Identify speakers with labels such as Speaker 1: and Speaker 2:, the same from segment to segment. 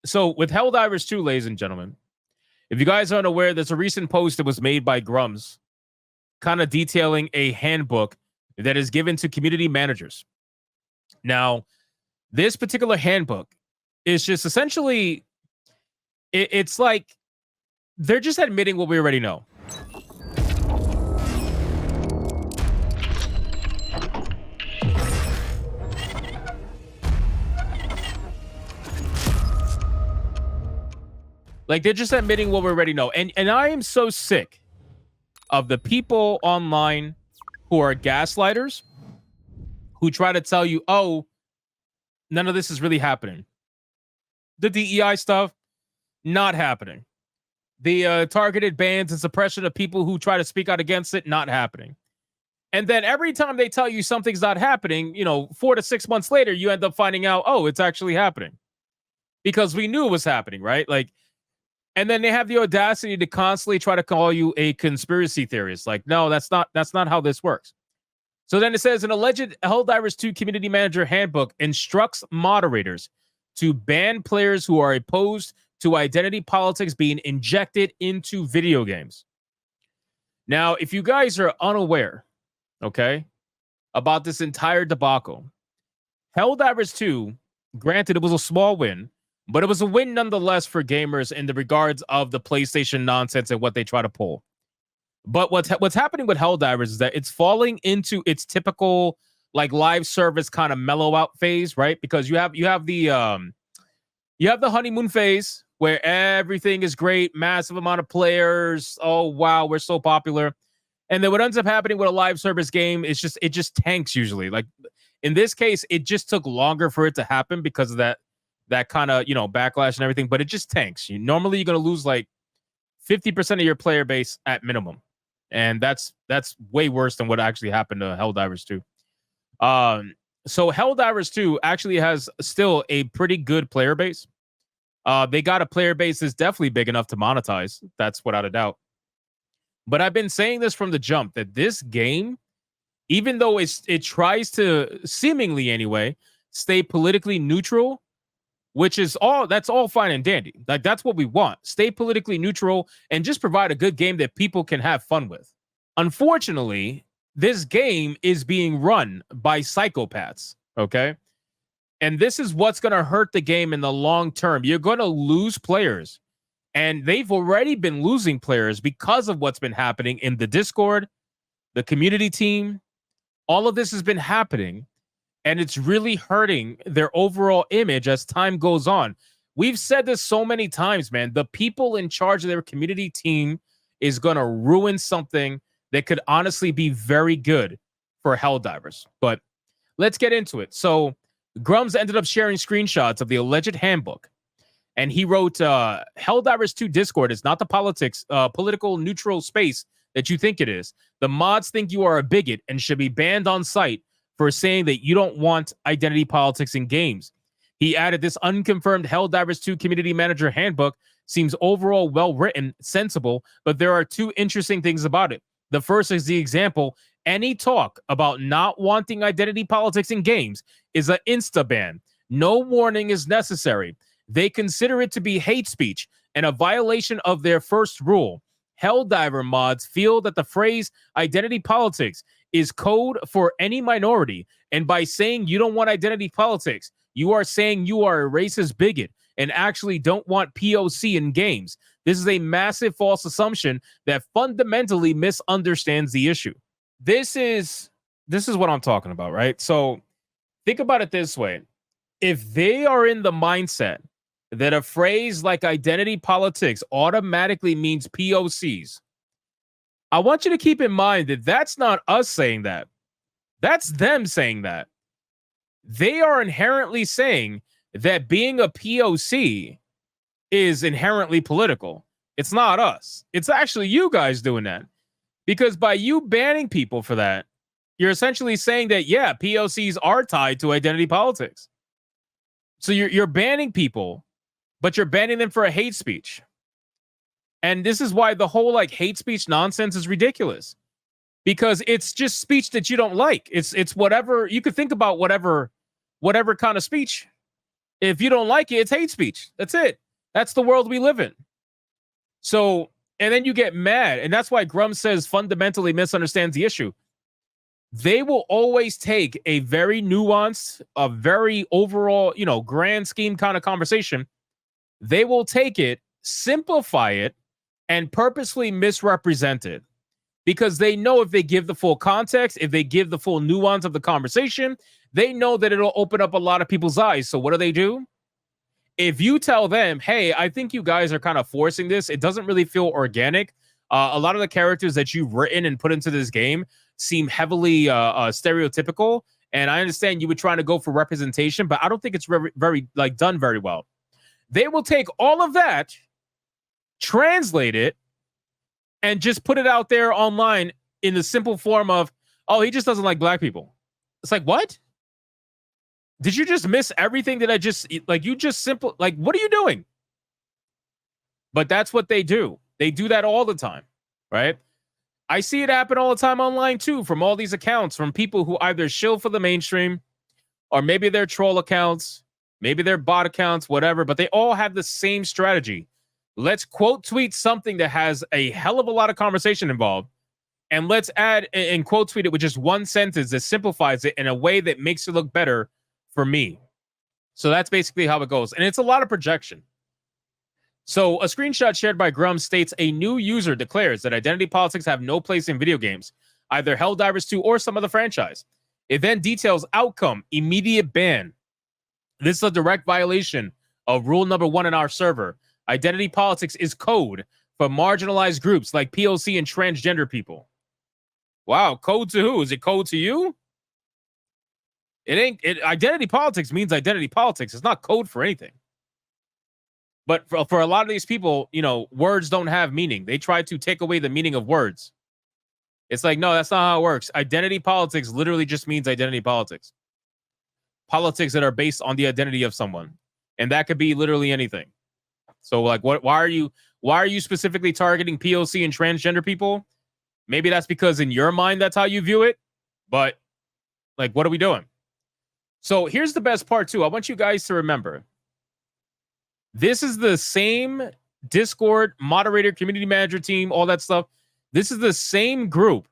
Speaker 1: So with Helldivers 2, ladies and gentlemen, if you guys aren't aware, there's a recent post that was made by Grums kind of detailing a handbook that is given to community managers. Now, this particular handbook is just essentially, it's like they're just admitting what we already know. Like, they're just admitting what we already know. And I am so sick of the people online who are gaslighters, who try to tell you, oh, none of this is really happening. The DEI stuff, not happening. The targeted bans and suppression of people who try to speak out against it, not happening. And then every time they tell you something's not happening, 4 to 6 months later, you end up finding out, oh, it's actually happening. Because we knew it was happening, right? Like, and then they have the audacity to constantly try to call you a conspiracy theorist. Like, no, that's not how this works. So then it says an alleged Helldivers 2 community manager handbook instructs moderators to ban players who are opposed to identity politics being injected into video games. Now, if you guys are unaware, okay, about this entire debacle, Helldivers 2, granted, it was a small win, but it was a win nonetheless for gamers in the regards of the PlayStation nonsense and what they try to pull. But what's happening with Helldivers is that it's falling into its typical like live service kind of mellow out phase, right? Because you have the honeymoon phase where everything is great, massive amount of players. Oh wow, we're so popular. And then what ends up happening with a live service game is it just tanks usually. Like in this case, it just took longer for it to happen because of that kind of, backlash and everything, but it just tanks. Normally you're going to lose like 50% of your player base at minimum. And that's way worse than what actually happened to Helldivers 2. So Helldivers 2 actually has still a pretty good player base. They got a player base that's definitely big enough to monetize. That's without a doubt. But I've been saying this from the jump that this game, even though it tries to seemingly anyway stay politically neutral, which is that's all fine and dandy. Like that's what we want. Stay politically neutral and just provide a good game that people can have fun with. Unfortunately, this game is being run by psychopaths, okay? And this is what's going to hurt the game in the long term. You're going to lose players. And they've already been losing players because of what's been happening in the Discord, the community team. All of this has been happening. And it's really hurting their overall image as time goes on. We've said this so many times, man. The people in charge of their community team is going to ruin something that could honestly be very good for Helldivers. But let's get into it. So Grums ended up sharing screenshots of the alleged handbook. And he wrote, Helldivers 2 Discord is not the political neutral space that you think it is. The mods think you are a bigot and should be banned on site for saying that you don't want identity politics in games. He added, this unconfirmed Helldivers 2 community manager handbook seems overall well-written, sensible, but there are two interesting things about it. The first is the example, any talk about not wanting identity politics in games is an insta-ban. No warning is necessary. They consider it to be hate speech and a violation of their first rule. Helldiver mods feel that the phrase identity politics is code for any minority. And by saying you don't want identity politics, you are saying you are a racist bigot and actually don't want POC in games. This is a massive false assumption that fundamentally misunderstands the issue. This is what I'm talking about, right? So think about it this way. If they are in the mindset that a phrase like identity politics automatically means POCs, I want you to keep in mind that that's not us saying that. That's them saying that. They are inherently saying that being a POC is inherently political. It's not us. It's actually you guys doing that. Because by you banning people for that, you're essentially saying that, yeah, POCs are tied to identity politics. So you're banning people, but you're banning them for a hate speech. And this is why the whole like hate speech nonsense is ridiculous, because it's just speech that you don't like. It's whatever you could think about, whatever kind of speech. If you don't like it, it's hate speech. That's it. That's the world we live in. So, and then you get mad. And that's why Grum says fundamentally misunderstands the issue. They will always take a very nuanced, a very overall, grand scheme kind of conversation. They will take it, simplify it, and purposely misrepresent it. Because they know if they give the full context, if they give the full nuance of the conversation, they know that it'll open up a lot of people's eyes. So what do? If you tell them, hey, I think you guys are kind of forcing this, it doesn't really feel organic. A lot of the characters that you've written and put into this game seem heavily stereotypical. And I understand you were trying to go for representation, but I don't think it's very done very well. They will take all of that, translate it, and just put it out there online in the simple form of, oh, he just doesn't like black people. It's like, what? Did you just miss everything that I just, what are you doing? But that's what they do. They do that all the time, right? I see it happen all the time online too, from all these accounts, from people who either shill for the mainstream, or maybe they're troll accounts, maybe they're bot accounts, whatever, but they all have the same strategy. Let's quote tweet something that has a hell of a lot of conversation involved, and let's add and quote tweet it with just one sentence that simplifies it in a way that makes it look better for me. So that's basically how it goes. And it's a lot of projection. So a screenshot shared by Grum states a new user declares that identity politics have no place in video games, either Helldivers 2 or some other franchise. It then details outcome, immediate ban. This is a direct violation of rule number 1 in our server. Identity politics is code for marginalized groups like POC and transgender people. Wow, code to who? Is it code to you? Identity politics means identity politics. It's not code for anything. But for a lot of these people, words don't have meaning. They try to take away the meaning of words. It's like, no, that's not how it works. Identity politics literally just means identity politics. Politics that are based on the identity of someone. And that could be literally anything. So like, why are you specifically targeting POC and transgender people? Maybe that's because in your mind, that's how you view it. But like, what are we doing? So here's the best part too. I want you guys to remember, this is the same Discord moderator, community manager team, all that stuff. This is the same group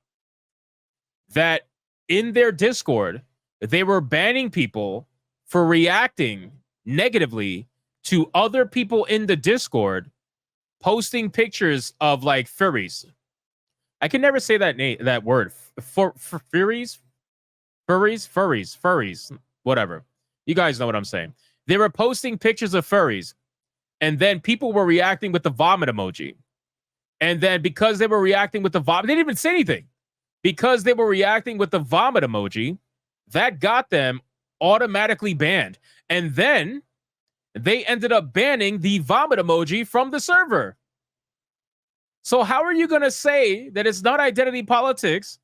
Speaker 1: that in their Discord, they were banning people for reacting negatively to other people in the Discord posting pictures of like furries. I can never say that word. Furries, whatever. You guys know what I'm saying. They were posting pictures of furries, and then people were reacting with the vomit emoji. And then because they were reacting with the vomit, they didn't even say anything. Because they were reacting with the vomit emoji, that got them automatically banned. And then they ended up banning the vomit emoji from the server. So how are you going to say that it's not identity politics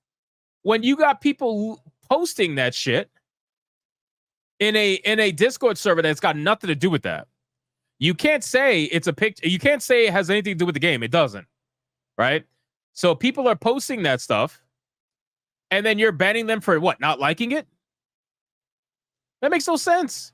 Speaker 1: when you got people posting that shit in a Discord server that's got nothing to do with that? You can't say it's a picture. You can't say it has anything to do with the game. It doesn't. Right? So people are posting that stuff, and then you're banning them for what? Not liking it? That makes no sense.